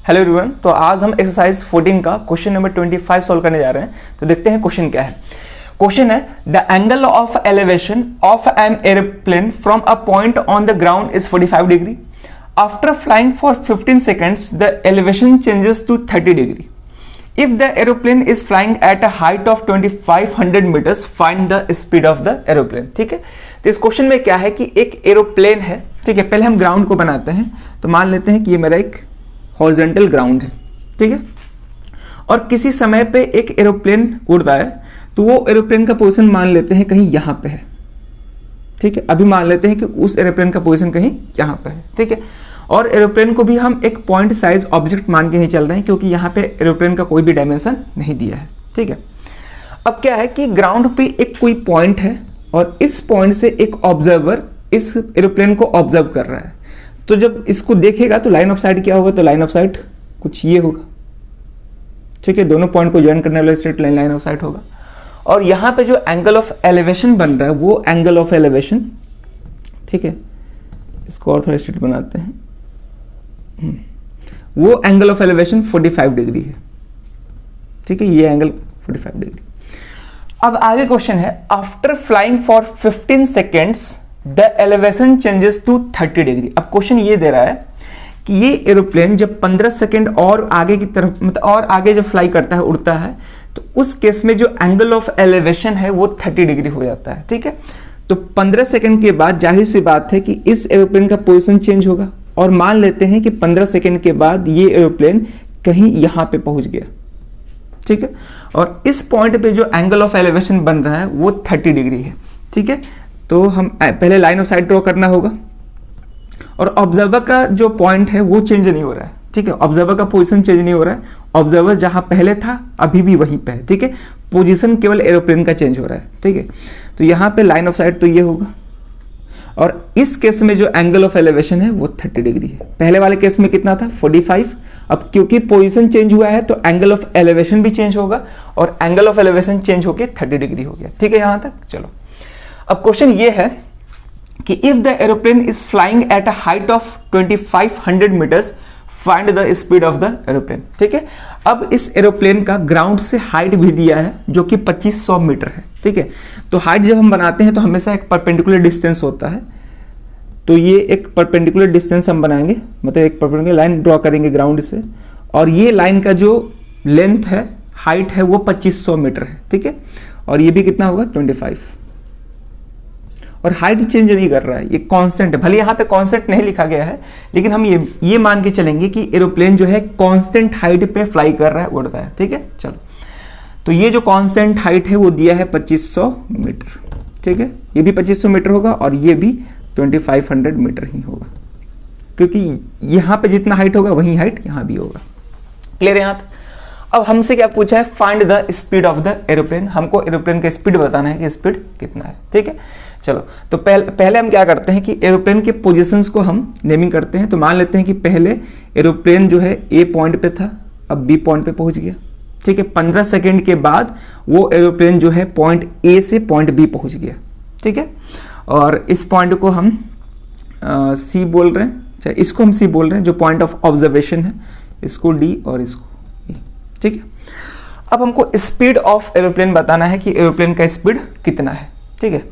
Hello everyone, तो आज हम एक्सरसाइज 14 का क्वेश्चन नंबर 25 सॉल्व करने जा रहे हैं। तो देखते हैं क्वेश्चन क्या है। क्वेश्चन है the angle of elevation of an aeroplane from a point on the ground is 45 degree. After flying for 15 seconds the elevation changes to 30 degree. If the aeroplane is flying at a height of 2500 meters, find the speed of the aeroplane। ठीक है, तो इस question में क्या है कि एक aeroplane है। ठीक है, पहले हम ग्राउंड को बनाते हैं। तो मान लेते हैं कि ये मेरा एक हॉरिजॉन्टल ग्राउंड है। ठीक है, और किसी समय पे एक एरोप्लेन उड़ रहा है, तो वो एरोप्लेन का पोजीशन मान लेते हैं कहीं यहां पे है। ठीक है, अभी मान लेते हैं कि उस एरोप्लेन का पोजीशन कहीं यहां पे है। ठीक है, और एरोप्लेन को भी हम एक पॉइंट साइज ऑब्जेक्ट मान के नहीं चल रहे हैं, क्योंकि यहाँ पे एरोप्लेन का कोई भी डायमेंशन नहीं दिया है। ठीक है, अब क्या है कि ग्राउंड पे एक कोई पॉइंट है और इस पॉइंट से एक ऑब्जर्वर इस एरोप्लेन को ऑब्जर्व कर रहा है। तो जब इसको देखेगा तो लाइन ऑफ साइट क्या होगा, तो लाइन ऑफ साइट कुछ ये होगा। ठीक है, दोनों पॉइंट को ज्वाइन करने वाला straight line line of site होगा। और यहाँ पे जो एंगल ऑफ एलिवेशन बन रहा है वो एंगल ऑफ एलिवेशन, ठीक है, इसको और थोड़ा स्ट्रेट बनाते हैं, वो एंगल ऑफ एलिवेशन 45 डिग्री है। ठीक है, ये एंगल 45 डिग्री। अब आगे क्वेश्चन है after flying for 15 seconds the elevation changes to 30 degree. अब क्वेश्चन ये दे रहा है कि ये एरोप्लेन जब 15 सेकेंड और आगे की तरफ मतलब और आगे जब फ्लाई करता है, उड़ता है, तो उस केस में जो एंगल ऑफ एलिवेशन है वो 30 डिग्री हो जाता है। ठीक है, तो 15 सेकेंड के बाद जाहिर सी बात है कि इस एरोप्लेन का पोजीशन चेंज होगा। और मान लेते हैं कि 15 सेकेंड के बाद ये एरोप्लेन कहीं यहां पे पहुंच गया। ठीक है, और इस पॉइंट पे जो एंगल ऑफ एलिवेशन बन रहा है वो 30 डिग्री है। ठीक है, तो हम पहले लाइन ऑफ साइट ड्रॉ करना होगा। और ऑब्जर्वर का जो पॉइंट है वो चेंज नहीं हो रहा है। ठीक है, ऑब्जर्वर का पोजीशन चेंज नहीं हो रहा है। ऑब्जर्वर जहां पहले था अभी भी वहीं पे है। ठीक है, पोजीशन केवल एरोप्लेन का चेंज हो रहा है। ठीक है, तो यहां पे लाइन ऑफ साइट तो ये होगा, और इस केस में जो एंगल ऑफ एलिवेशन है वो 30 डिग्री है। पहले वाले केस में कितना था, 45। अब क्योंकि पोजीशन चेंज हुआ है तो एंगल ऑफ एलिवेशन भी चेंज होगा, और एंगल ऑफ एलिवेशन चेंज होकर 30 डिग्री हो गया। ठीक है, यहां तक चलो। अब क्वेश्चन ये है कि if the aeroplane is flying at a height of 2500 metres, find the speed of the aeroplane. ठीक है, अब इस एरोप्लेन का ग्राउंड से हाइट भी दिया है जो कि 2500 मीटर है। ठीक है, तो हाइट जब हम बनाते हैं तो हमेशा एक परपेंडिकुलर डिस्टेंस होता है। तो ये एक परपेंडिकुलर डिस्टेंस हम बनाएंगे, मतलब एक परपेंडिकुलर लाइन ड्रॉ करेंगे ग्राउंड से, और ये लाइन का जो लेंथ है, हाइट है, वो 2500 मीटर है। ठीक है, और ये भी कितना होगा, 25। और हाइट चेंज नहीं कर रहा है, ये कांस्टेंट है। भले यहाँ पे कांस्टेंट नहीं लिखा गया है, लेकिन हम ये मान के चलेंगे कि एरोप्लेन जो है कांस्टेंट हाइट पे फ्लाई कर रहा है, उड़ रहा है। ठीक है, चलो, तो ये जो कांस्टेंट हाइट है वो दिया है 2500 मीटर। ठीक है, ये भी 2500 मीटर होगा और ये भी 2500 मीटर ही होगा, क्योंकि यहाँ पे जितना हाइट होगा वही हाइट यहाँ भी होगा। क्लियर है यहाँ तक? अब हमसे क्या पूछा है, find the speed of the aeroplane. हमको एरोप्लेन का स्पीड बताना है कि स्पीड कितना है। ठीक है, चलो, तो पहले हम क्या करते हैं कि एरोप्लेन के पोजीशंस को हम नेमिंग करते हैं। तो मान लेते हैं कि पहले एरोप्लेन जो है ए पॉइंट पे था, अब बी पॉइंट पे पहुंच गया। ठीक है, 15 सेकेंड के बाद वो एरोप्लेन जो है पॉइंट ए से पॉइंट बी पहुंच गया। ठीक है, और इस पॉइंट को हम सी बोल रहे हैं, चाहे इसको हम सी बोल रहे हैं, जो पॉइंट ऑफ ऑब्जर्वेशन है, इसको डी और इसको ए। ठीक है, अब हमको स्पीड ऑफ एरोप्लेन बताना है कि एरोप्लेन का स्पीड कितना है। ठीक है,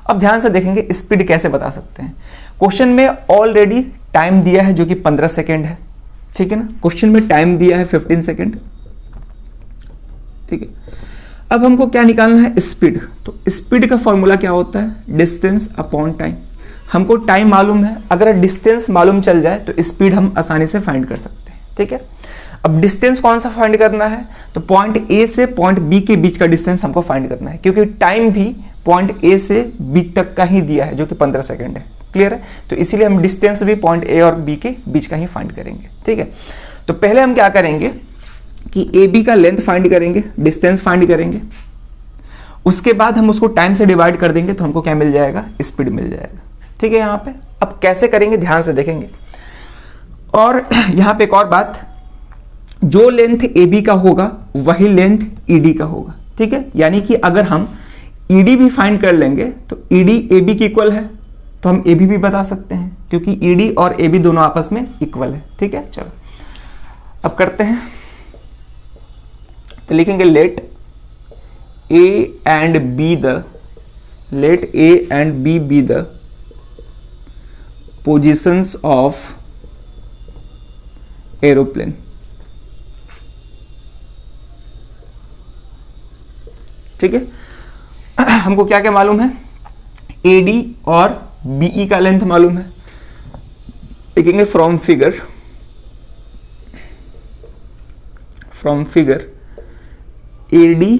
अब ध्यान से देखेंगे स्पीड कैसे बता सकते हैं। क्वेश्चन में ऑलरेडी टाइम दिया है जो कि 15 सेकेंड है। ठीक है ना, क्वेश्चन में टाइम दिया है 15 सेकेंड। ठीक है, अब हमको क्या निकालना है, स्पीड। तो स्पीड का फॉर्मूला क्या होता है, डिस्टेंस अपॉन टाइम। हमको टाइम मालूम है, अगर डिस्टेंस मालूम चल जाए तो स्पीड हम आसानी से फाइंड कर सकते हैं। ठीक है, अब डिस्टेंस कौन सा फाइंड करना है, तो पॉइंट ए से पॉइंट बी के बीच का डिस्टेंस हमको फाइंड करना है, क्योंकि टाइम भी पॉइंट ए से बी तक का ही दिया है जो कि 15 सेकेंड है। क्लियर है, तो इसीलिए हम डिस्टेंस भी पॉइंट ए और बी के बीच का ही फाइंड करेंगे। ठीक है, तो पहले हम क्या करेंगे कि ए बी का लेंथ फाइंड करेंगे, डिस्टेंस फाइंड करेंगे, उसके बाद हम उसको टाइम से डिवाइड कर देंगे तो हमको क्या मिल जाएगा, स्पीड मिल जाएगा। ठीक है, यहाँ पे अब कैसे करेंगे ध्यान से देखेंगे। और यहाँ पे एक और बात, जो लेंथ ए बी का होगा वही लेंथ ई डी का होगा। ठीक है, यानी कि अगर हम ई डी भी फाइंड कर लेंगे तो ई डी ए बी की इक्वल है, तो हम ए भी बता सकते हैं, क्योंकि ई डी और ए बी दोनों आपस में इक्वल है। ठीक है, चलो अब करते हैं, तो लिखेंगे let A and B be the positions of aeroplane. ठीक है, हमको क्या क्या मालूम है, एडी और बीई का लेंथ मालूम है। लिखेंगे from figure AD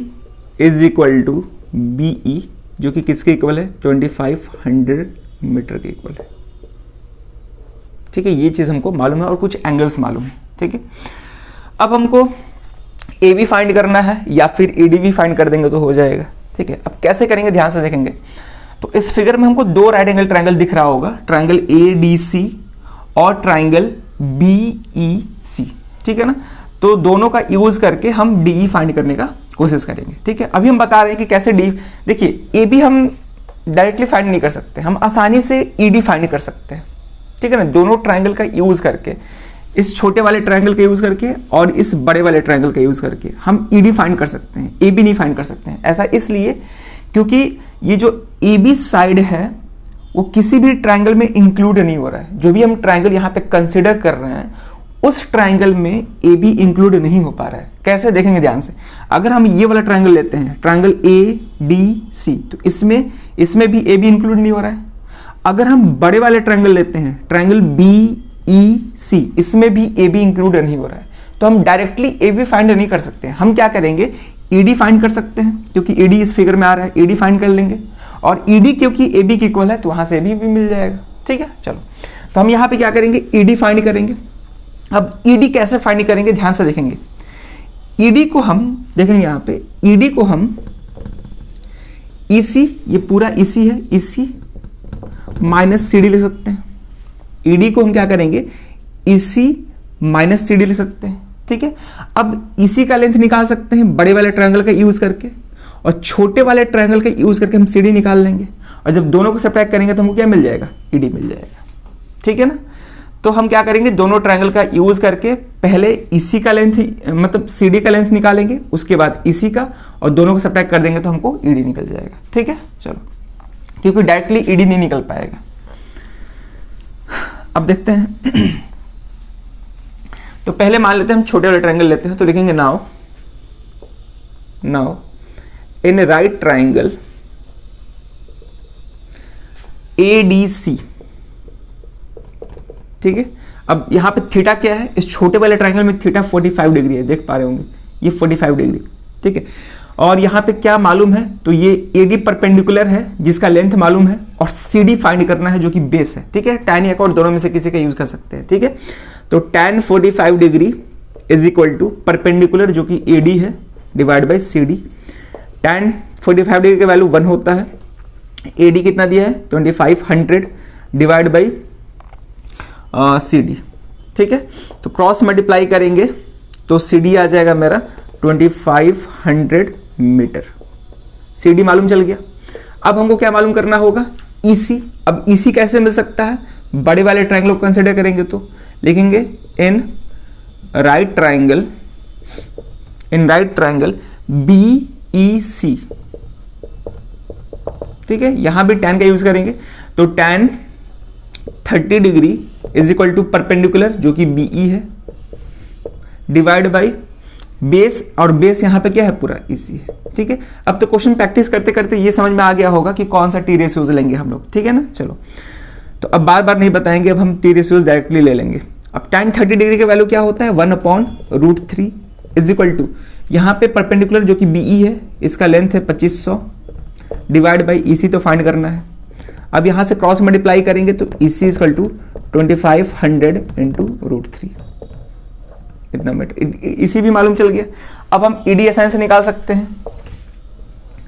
is equal to BE, जो कि किसके इक्वल है, 2500 मीटर के इक्वल है। ठीक है, ये चीज हमको मालूम है और कुछ एंगल्स मालूम है। ठीक है, अब हमको ए बी फाइंड करना है या फिर ए डी भी फाइंड कर देंगे तो हो जाएगा। ठीक है, अब कैसे करेंगे ध्यान से देखेंगे। तो इस फिगर में हमको दो राइट एंगल ट्रायंगल दिख रहा होगा, ट्रायंगल ए डी सी और ट्रायंगल बी ई सी। ठीक है ना, तो दोनों का यूज करके हम डी ई फाइंड करने का कोशिश करेंगे। ठीक है, अभी हम बता रहे हैं कि कैसे डी, देखिए ए बी हम डायरेक्टली फाइंड नहीं कर सकते, हम आसानी से ई डी फाइंड कर सकते हैं। ठीक है ना, दोनों ट्रायंगल का यूज करके, इस छोटे वाले ट्रायंगल का यूज करके और इस बड़े वाले ट्रायंगल का यूज करके हम ईडी फाइंड कर सकते हैं, ए बी नहीं फाइंड कर सकते हैं। ऐसा इसलिए क्योंकि ये जो ए बी साइड है वो किसी भी ट्रायंगल में इंक्लूड नहीं हो रहा है। जो भी हम ट्रायंगल यहाँ पे कंसिडर कर रहे हैं उस ट्रायंगल में ए बी इंक्लूड नहीं हो पा रहा है। कैसे देखेंगे ध्यान से, अगर हम ये वाला ट्रायंगल लेते हैं, ट्रायंगल ए डी सी, तो इसमें भी ए बी इंक्लूड नहीं हो रहा है। अगर हम बड़े वाले ट्रायंगल लेते हैं, ट्रायंगल बी ई सी, इसमें भी ए बी इंक्लूड नहीं हो रहा है, तो हम डायरेक्टली ए बी फाइंड नहीं कर सकते। हम क्या करेंगे, ई डी फाइंड कर सकते हैं, क्योंकि ई डी इस फिगर में आ रहा है, ई डी फाइंड कर लेंगे, और ई डी क्योंकि ए बी की इक्वल है तो वहां से ए बी भी मिल जाएगा। ठीक है, चलो तो हम यहां पे क्या करेंगे, ई डी फाइंड करेंगे। अब ई डी कैसे फाइंड करेंगे, ध्यान से देखेंगे। ई डी को हम देखेंगे, यहां पे ई डी को हम ई सी, ये पूरा ई सी है, ई सी माइनस सी डी लिख सकते हैं। ईडी को हम क्या करेंगे, ईसी माइनस सी डी ले सकते हैं। ठीक है, अब ईसी का लेंथ निकाल सकते हैं बड़े वाले ट्रायंगल का यूज करके, और छोटे वाले ट्रायंगल का यूज करके हम सी डी निकाल लेंगे, और जब दोनों को सब्ट्रैक्ट करेंगे तो हमको क्या मिल जाएगा, ईडी मिल जाएगा। ठीक है ना, तो हम क्या करेंगे, दोनों ट्रायंगल का यूज करके पहले ईसी का लेंथ, मतलब सी डी का लेंथ निकालेंगे, उसके बाद ईसी का, और दोनों को सब्ट्रैक्ट कर देंगे तो हमको ईडी निकल जाएगा। ठीक है, चलो, क्योंकि डायरेक्टली ईडी नहीं निकल पाएगा। अब देखते हैं तो पहले मान लेते हैं हम छोटे वाले ट्रायंगल लेते हैं, तो लिखेंगे now in right triangle ADC। ठीक है, अब यहां पे थीटा क्या है, इस छोटे वाले ट्रायंगल में थीटा 45 डिग्री है, देख पा रहे होंगे ये 45 डिग्री। ठीक है, और यहां पे क्या मालूम है, तो ये AD परपेंडिकुलर है जिसका लेंथ मालूम है, और CD फाइंड करना है जो कि बेस है। ठीक है, tan या cot दोनों में से किसी का यूज कर सकते हैं। ठीक है, तो tan 45 degree is equal to perpendicular जो कि AD है divide by CD। tan 45 degree का वैल्यू 1 होता है, AD कितना दिया है 2500 डिवाइड बाई CD। ठीक है, तो क्रॉस मल्टीप्लाई करेंगे तो CD आ जाएगा मेरा 2500 मीटर। CD मालूम चल गया। अब हमको क्या मालूम करना होगा, EC। अब EC कैसे मिल सकता है, बड़े वाले ट्रायंगल को कंसिडर करेंगे तो लिखेंगे इन राइट ट्रायंगल BEC। ठीक है, यहां भी tan का यूज करेंगे, तो tan 30 degree is equal to perpendicular जो कि BE है डिवाइड बाई बेस, और बेस यहां पे क्या है, पूरा EC है। ठीक है, अब तो क्वेश्चन प्रैक्टिस करते करते ये समझ में आ गया होगा कि कौन सा टी रेशियोज लेंगे हम लोग। ठीक है ना, चलो तो अब बार बार नहीं बताएंगे, अब हम टी रेशियोज डायरेक्टली ले लेंगे। अब tan 30 डिग्री का वैल्यू क्या होता है, 1/√3 इज इक्वल टू, यहां पे परपेंडिकुलर जो कि BE है इसका लेंथ है 2500 डिवाइड बाई EC तो फाइंड करना है। अब यहां से क्रॉस मल्टीप्लाई करेंगे तो EC इक्वल टू 2500 इंटू √3 इतना मीटर, इसी भी मालूम चल गया। अब हम ED आसानी से निकाल सकते हैं।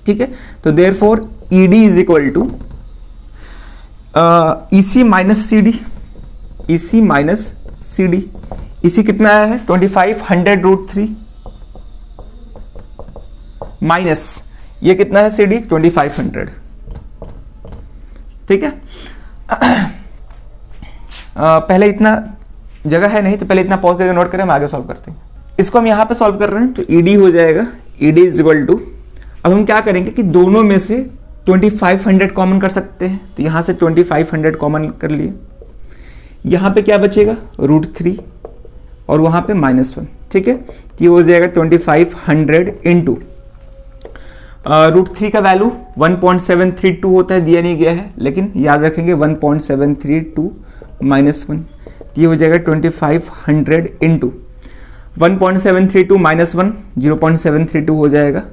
ठीक है, तो therefore ED is equal to EC minus CD। EC कितना आया है 2500√3 माइनस ये कितना है CD 2500। ठीक है, पहले इतना जगह है नहीं, तो पहले इतना पॉज करके नोट करें, हम आगे सॉल्व करते हैं। इसको हम यहाँ पे सॉल्व कर रहे हैं, तो ईडी हो जाएगा, ईडी इज इक्वल टू, अब हम क्या करेंगे कि दोनों में से 2500 कॉमन कर सकते हैं, तो यहाँ से 2500 कॉमन कर लिए, यहाँ पे क्या बचेगा √3 और वहाँ पे -1, ठीक है। तो ये हो जाएगा 2500 इंटू √3 का वैल्यू 1.732 होता है, दिया नहीं गया है, लेकिन याद रखेंगे 1.732 -1, ये हो जाएगा 2500 इंटू 1.732 -1 0.732 हो जाएगा।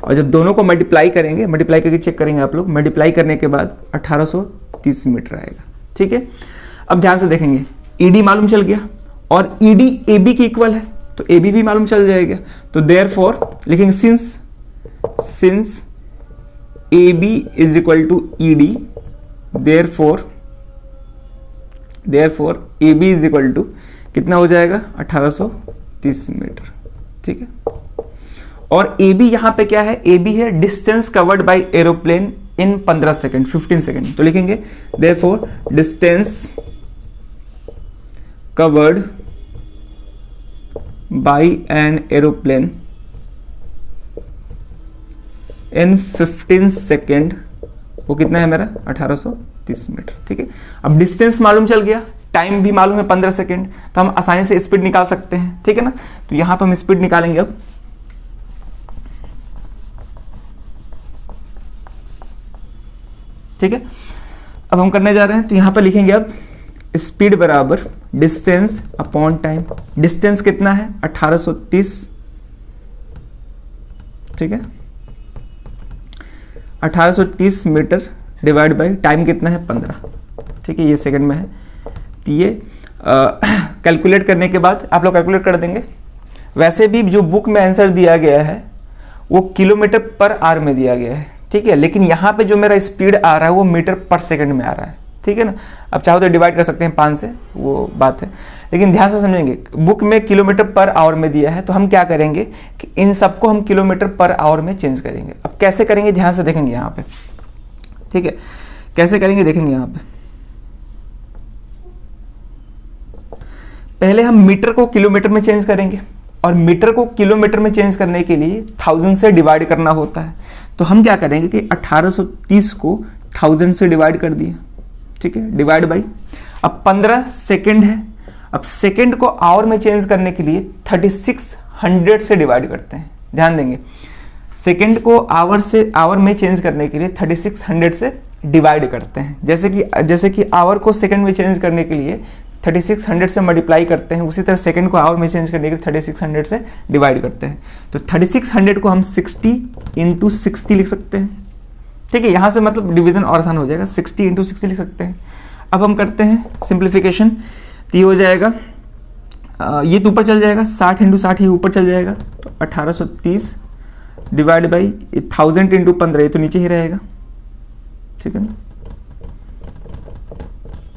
और जब दोनों को मल्टीप्लाई करेंगे, मल्टीप्लाई करके चेक करेंगे आप लोग, मल्टीप्लाई करने के बाद 1830 मीटर आएगा, ठीक है। अब ध्यान से देखेंगे, ईडी मालूम चल गया और ईडी एबी की इक्वल है, तो एबी भी मालूम चल जाएगा। तो देयरफॉर लिखेंगे since AB is equal to ED, therefore AB is equal to कितना हो जाएगा 1830 मीटर, ठीक है। और AB यहां पे क्या है, AB है distance covered by aeroplane in 15 second 15 second, तो लिखेंगे therefore distance covered by an aeroplane in 15 second, वो कितना है मेरा 1830 मीटर, ठीक है। अब डिस्टेंस मालूम चल गया, टाइम भी मालूम है 15 सेकेंड, तो हम आसानी से स्पीड निकाल सकते हैं, ठीक है ना। तो यहां पर हम स्पीड निकालेंगे अब, ठीक है। अब हम करने जा रहे हैं, तो यहां पर लिखेंगे अब स्पीड बराबर डिस्टेंस अपॉन टाइम। डिस्टेंस कितना है 1830, ठीक है, 1830 मीटर डिवाइड बाय टाइम कितना है 15, ठीक है, ये सेकंड में है। तो ये कैलकुलेट करने के बाद आप लोग कैलकुलेट कर देंगे। वैसे भी जो बुक में आंसर दिया गया है वो किलोमीटर पर आवर में दिया गया है, ठीक है, लेकिन यहाँ पे जो मेरा स्पीड आ रहा है वो मीटर पर सेकंड में आ रहा है, ठीक है ना। अब चाहो तो डिवाइड कर सकते हैं 5 से, वो बात है, लेकिन ध्यान से समझेंगे, बुक में किलोमीटर पर आवर में दिया है, तो हम क्या करेंगे कि इन सबको हम किलोमीटर पर आवर में चेंज करेंगे। अब कैसे करेंगे ध्यान से देखेंगे यहाँ पे, ठीक है, कैसे करेंगे देखेंगे यहाँ पे। पहले हम मीटर को किलोमीटर में चेंज करेंगे, और मीटर को किलोमीटर में चेंज करने के लिए 1000 से डिवाइड करना होता है। तो हम क्या करेंगे कि 1830 को 1000 से डिवाइड कर दिए, ठीक है, डिवाइड बाई, अब 15 सेकंड है, अब सेकंड को आवर में चेंज करने के लिए 3600 से डिवाइड करते हैं। ध्यान देंगे, सेकंड को आवर में चेंज करने के लिए 3600 से डिवाइड करते हैं। जैसे कि आवर को सेकंड में चेंज करने के लिए 3600 से मल्टीप्लाई करते हैं, उसी तरह सेकंड को आवर में चेंज करने के लिए 3600 से डिवाइड करते हैं। तो 3600 को हम 60 × 60 लिख सकते हैं, ठीक है, यहां से मतलब डिवीजन और आसान हो जाएगा, 60 × 60 लिख सकते हैं। अब हम करते हैं सिंप्लीफिकेशन, तो ये हो जाएगा, ये तो ऊपर चल जाएगा, 60 × 60 ये ऊपर चल जाएगा, तो 1830 डिवाइड बाई 1000 × 15, ये तो नीचे ही रहेगा, ठीक है ना,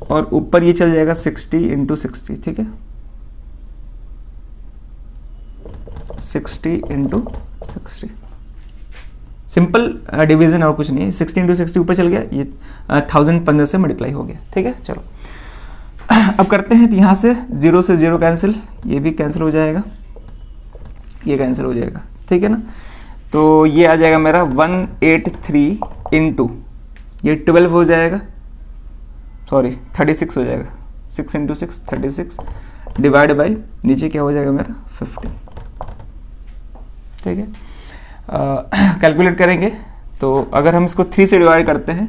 और ऊपर ये चल जाएगा 60 × 60, ठीक है, 60 × 60, सिंपल डिवीजन और कुछ नहीं है। 60 × 60 ऊपर चल गया, ये 1015 से मल्टीप्लाई हो गया, ठीक है। चलो अब करते हैं, तो यहाँ से 0 से 0 कैंसिल, ये भी कैंसिल हो जाएगा, ये कैंसिल हो जाएगा, ठीक है ना। तो ये आ जाएगा मेरा 183 इंटू ये 12 हो जाएगा, सॉरी 36 हो जाएगा, 6 × 6 36 डिवाइड बाई नीचे क्या हो जाएगा मेरा 15, ठीक है। कैलकुलेट करेंगे, तो अगर हम इसको 3 से डिवाइड करते हैं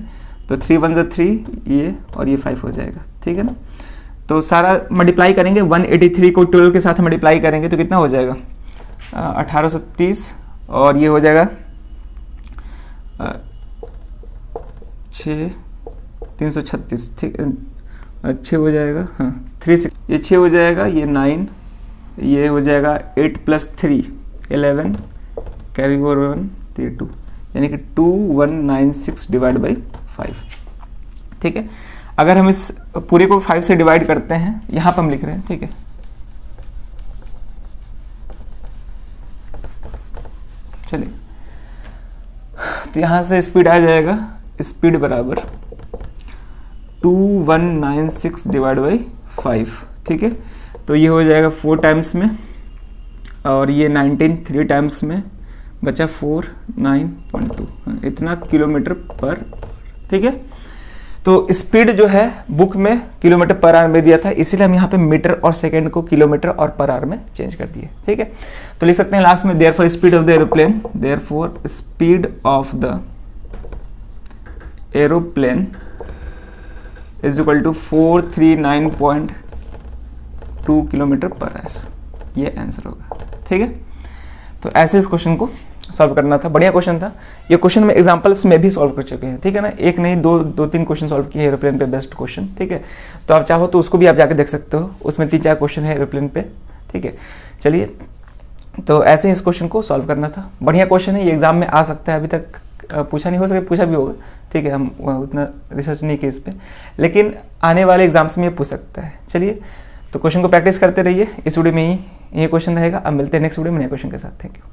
तो 3 × 1 = 3, ये और ये 5 हो जाएगा, ठीक है ना। तो सारा मल्टीप्लाई करेंगे, 183 को 12 के साथ मल्टीप्लाई करेंगे तो कितना हो जाएगा 1830, और ये हो जाएगा 336, ठीक, 6 हो जाएगा, हाँ 3 ये 6 हो जाएगा, ये 9, ये हो जाएगा 8 + 3 11 कैरी ओवर 1 3 2, यानी कि 2196 डिवाइड बाई 5, ठीक है। अगर हम इस पूरे को 5 से डिवाइड करते हैं, यहां पर हम लिख रहे हैं, ठीक है, चलिए, तो यहां से स्पीड आ जाएगा, स्पीड बराबर 2196 डिवाइड बाई 5, ठीक है, तो ये हो जाएगा 4 टाइम्स में, और ये 19 3 टाइम्स में, बचा 49.2, इतना किलोमीटर पर। ठीक है, तो स्पीड जो है बुक में किलोमीटर पर आवर में दिया था, इसीलिए हम यहाँ पे मीटर और सेकंड को किलोमीटर और पर आवर में चेंज कर दिए। ठीक है, तो लिख सकते हैं लास्ट में therefore speed of the aeroplane, therefore speed of the aeroplane is equal to 439.2 kilometre per hour, ये आंसर होगा। ठीक है, तो ऐसे इस क्वेश्चन को सॉल्व करना था। बढ़िया क्वेश्चन था ये, क्वेश्चन में एग्जांपल्स में भी सॉल्व कर चुके हैं। ठीक है ना, एक नहीं दो तीन क्वेश्चन सॉल्व किए एरोप्लेन पे बेस्ट क्वेश्चन। ठीक है, तो आप चाहो तो उसको भी आप जाके देख सकते हो, उसमें 3-4 क्वेश्चन है एरोप्लेन पे। ठीक है, चलिए, तो ऐसे ही इस क्वेश्चन को सॉल्व करना था। बढ़िया क्वेश्चन है ये, एग्जाम में आ सकता है, अभी तक पूछा नहीं, हो सके पूछा भी होगा। ठीक है, हम उतना रिसर्च नहीं किया इस पर, लेकिन आने वाले एग्जाम्स में ये पूछ सकता है। चलिए, तो क्वेश्चन को प्रैक्टिस करते रहिए। इस वीडियो में ही ये क्वेश्चन रहेगा। अब मिलते हैं नेक्स्ट वीडियो में नए क्वेश्चन के साथ। Thank you.